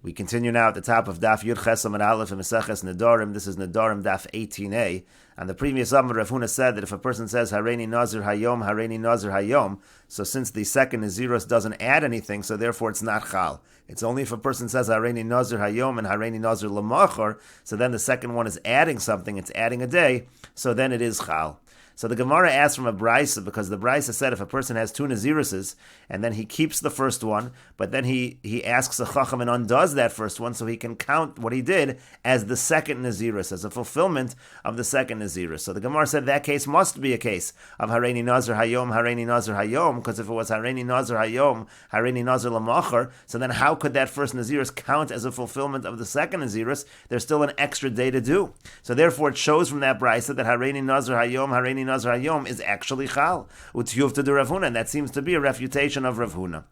We continue now at the top of Daf Yud Ches Amud Aleph in Mesechet Nedarim. This is Nedarim Daf 18a. And the previous Amud Rav Huna said that if a person says Hareini Nazir Hayom, Hareini Nazir Hayom, so since the second Naziros doesn't add anything, so therefore it's not Chal. It's only if a person says Hareini Nazir Hayom and Hareini Nazir Lamachar, so then the second one is adding something, it's adding a day, so then it is Chal. So the Gemara asks from a Brisa, because the Brisa said if a person has two Naziruses, and then he keeps the first one, but then he asks a Chacham and undoes that first one, so he can count what he did as the second Nazirus, as a fulfillment of the second Nazirus. So the Gemara said that case must be a case of Hareini Nazir Hayom, Hareini Nazir Hayom, because if it was Hareini Nazir Hayom, Hareini Nazir Lamachar, so then how could that first Nazirus count as a fulfillment of the second Nazirus? There's still an extra day to do. So therefore it shows from that Brisa that Hareini Nazir Hayom, Hareini Nazir Hayom is actually Chal. Utyuvta de Rav Huna, and that seems to be a refutation of Rav Huna.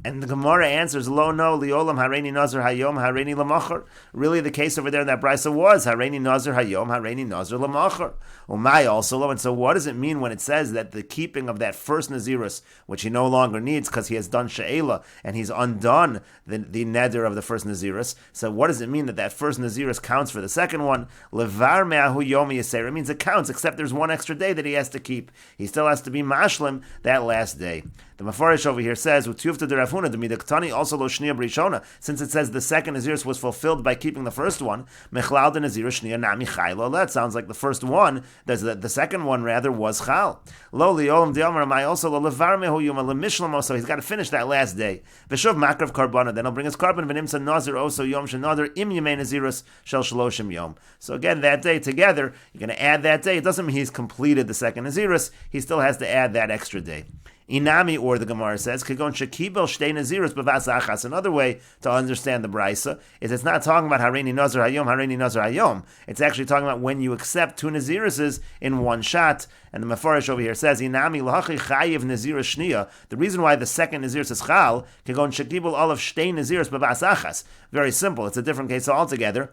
And the Gemara answers, Lo no, liolam Hareini Nazir Hayom, Hareini Lamachar. Really the case over there in that Brisa was Hareini Nazir Hayom, Hareini Nazir Lamachar. Umay also lo. And so what does it mean when it says that the keeping of that first Nazirus, which he no longer needs because he has done She'ela, and he's undone the neder of the first Nazirus? So what does it mean that that first Nazirus counts for the second one? Levar me'ahu yomi yaser. It means it counts, except there's one extra day that he has to keep. He still has to be mashlim that last day. The Mefarish over here says, Utyuvta de Rav Huna, de midaktani also lo shniya brishona. Since it says the second Nazirus was fulfilled by keeping the first one, mechlal de Nazirus shniya nami chaylo. That sounds like the first one, the second one rather was chal. Lo liolam diamar mai also lo levar mehu yuma lemishlamo. So he's got to finish that last day. Veshuv makrav karbana. Then he'll bring his carbon. V'nimsa nazir also yom shenadar im yemei Nazirus shel shaloshim yom. So again, that day together, you're going to add that day. It doesn't mean he's completed the second Nazirus. He still has to add that extra day. Inami, or the Gemara says, Kagon Shekibel Shtei Nazirus B'vas Achas. Another way to understand the Brisa is it's not talking about Hareini Nazir Hayom, Hareini Nazir Hayom. It's actually talking about when you accept two Naziruses in one shot. And the Mefarish over here says, Inami Lahachi Chayiv Nazirus Shniya. The reason why the second Nazirus is Chal, Kagon Shekibel Olav Shtei Nazirus B'vas Achas. Very simple. It's a different case altogether.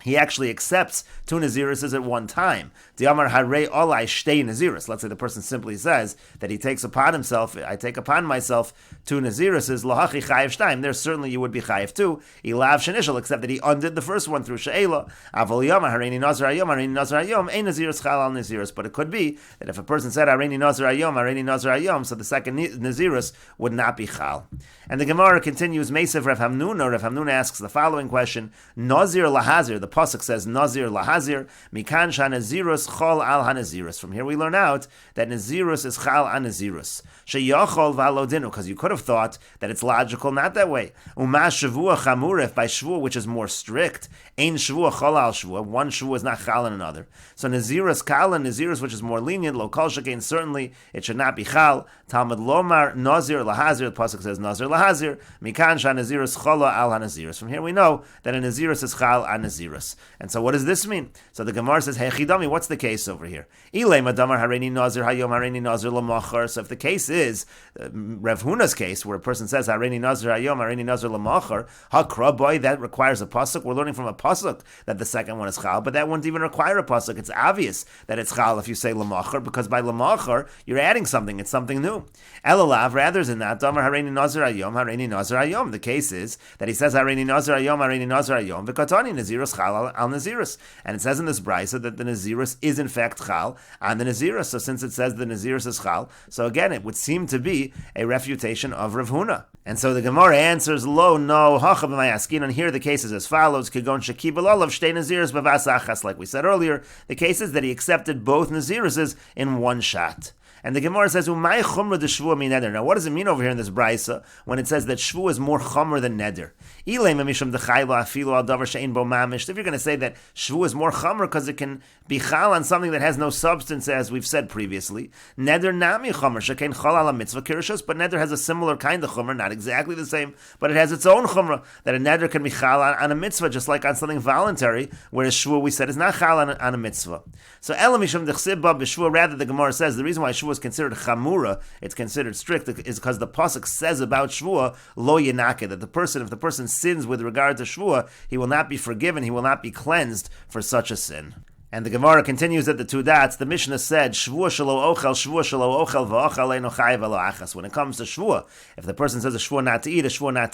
He actually accepts two Naziruses at one time. Diamar Harei Olai Shtei Nazirus. Let's say the person simply says that he takes upon himself, I take upon myself two Naziruses, Lahachi Chayiv Shtaim. There certainly you would be Chayiv too. Ilav Shenishal, except that he undid the first one through She'ela. Avol Yama Hareini Nazir Hayom, Hareini Nazir Hayom, Ein Nazirus Chal al Nazirus. But it could be that if a person said Hareini Nazir Hayom, Hareini Nazir Hayom, so the second Nazirus would not be Chal. And the Gemara continues, Mesev Rav Hamnuna. Rav Hamnuna asks the following question, Nazir Lahazir, the pasuk says Nazir Lahazir, Mikan Sha Nazirus Chol al HaNazirus. From here we learn out that Nazirus is Chal al Nazirus. Sheyachol v'alodinu, because you could have thought that it's logical not that way. Uma Shavua Chamuref, by Shavua, which is more strict, Ein Shavua Chol al Shavua, one Shavua is not Chal in another. So Nazirus Chal and Nazirus, which is more lenient, Lo Kol Shekain, certainly it should not be Chal. Talmud Lomar Nazir Lahazir, the pasuk says Nazir Lahazir, Mikan Sha Nazirus Chol al HaNazirus. From here we know that a Nazirus is Chal al Nazirus. And so what does this mean? So the Gemara says, Hey Chidami, what's the case over here? Ilay Madamar Hareini Nazir Hayom, Hareini Nazir Lamachar. So if the case is Rav Huna's case, where a person says Hareini Nazir Hayom, Hareini Nazir Lamachar, Hakra boy, that requires a pasuk. We're learning from a pasuk that the second one is Chal, but that wouldn't even require a pasuk. It's obvious that it's Chal if you say Lamachar, because by Lamachar, you're adding something. It's something new. Elalav, rather than that, Damar Hareini Nazir Hayom, Hareini Nazir Hayom. The case is that he says Hareini Nazir Hayom, Hareini Nazir Hayom, V'katani Nazirus Chal al Nazirus. And it says in this Brisa that the Nazirus is in fact Chal on the Nazirus. So since it says the Nazirus is Chal, so again it would seem to be a refutation of Rav Huna. And so the Gemara answers, Lo, no, Hacha b'mayaskin. And here the case is as follows, Kigon Shekibel Olav Shtei Nazirus B'vas Achas. Like we said earlier, the case is that he accepted both Naziruses in one shot. And the Gemara says, Umay chumra de shvua mi neder. Now, what does it mean over here in this brisa when it says that shvua is more chumra than neder? If you're going to say that shvua is more chumra because it can be chal on something that has no substance, as we've said previously, neder nami chumra shekain chal ala mitzvah kirishos. But neder has a similar kind of chumra, not exactly the same, but it has its own chumra, that a neder can be chal on a mitzvah, just like on something voluntary, whereas shvua, we said, is not chal on a mitzvah. So elamisham dechsibba b'shvua, rather the Gemara says the reason why shvua is considered chamura, it's considered strict, is because the pasuk says about shvua lo yenake, that if the person sins with regard to shvua, he will not be forgiven, he will not be cleansed for such a sin. And the Gemara continues at the two dots. The Mishnah said, Shvua shelo ochel v'ochel eino chayav elo achas. When it comes to Shvua, if the person says a Shvua not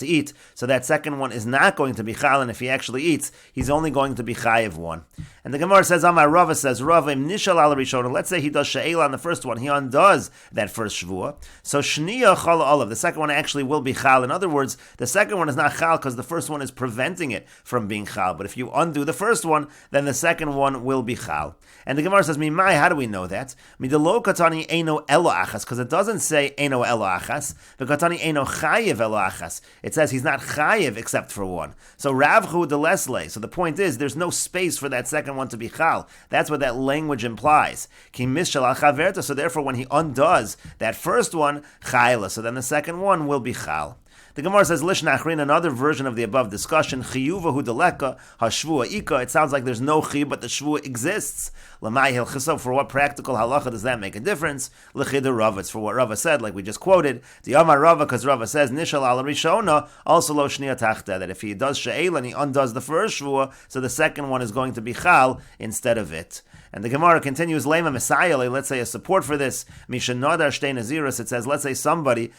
to eat, so that second one is not going to be chal, and if he actually eats, he's only going to be chayav one. And the Gemara says, Amar Rava says, Rava im nishal al rishona. Let's say he does she'ela on the first one. He undoes that first Shvua. So shniya chal olav. The second one actually will be chal. In other words, the second one is not chal because the first one is preventing it from being chal. But if you undo the first one, then the second one will be chal. And the Gemara says, Mimai, how do we know that? Midelo katani eino elo achas, because it doesn't say eino elo achas, but katani eino chayev elo achas. It says he's not chayev except for one. So ravchu de lesle. So the point is, there's no space for that second one to be chal. That's what that language implies. Ki mishal al chaverta. So therefore, when he undoes that first one, chayla. So then the second one will be chal. The Gemara says, Lishnachrin, another version of the above discussion, Chiyuva hu deleka, hashvua ika. It sounds like there's no chi, but the shvua exists. Lamai hilchiso, for what practical halacha does that make a difference? L'chida Rava, it's for what Rava said, like we just quoted. The Amar Rava, because Rava says, Nishal ala rishona, also lo shniya tachta, that if he does she'el and he undoes the first shvua, so the second one is going to be chal instead of it. And the Gemara continues, Lema Messiah, let's say a support for this, Misha Nodar Shtei Nazirus, it says, let's say somebody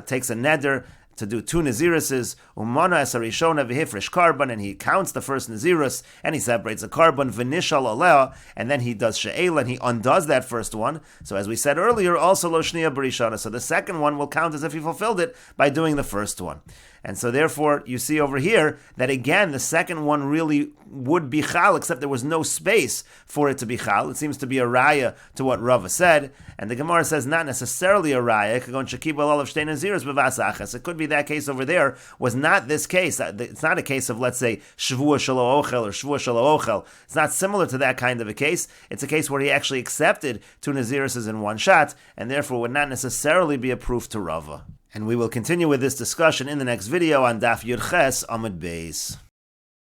takes a neder, to do two Naziruses, Umana Esarishona Vihifresh Carbon, and he counts the first Nazirus, and he separates a carbon, Vinishal Alea, and then he does She'el, and he undoes that first one. So as we said earlier, also Lo Shniya Barishona. So the second one will count as if he fulfilled it by doing the first one. And so therefore, you see over here that again, the second one really would be chal, except there was no space for it to be chal. It seems to be a raya to what Rava said. And the Gemara says not necessarily a raya. It could be that case over there was not this case. It's not a case of, let's say, shvua shelo ochel or shvua shelo ochel. It's not similar to that kind of a case. It's a case where he actually accepted two naziruses in one shot, and therefore would not necessarily be a proof to Rava. And we will continue with this discussion in the next video on Daf Yud Ches Amud Beis.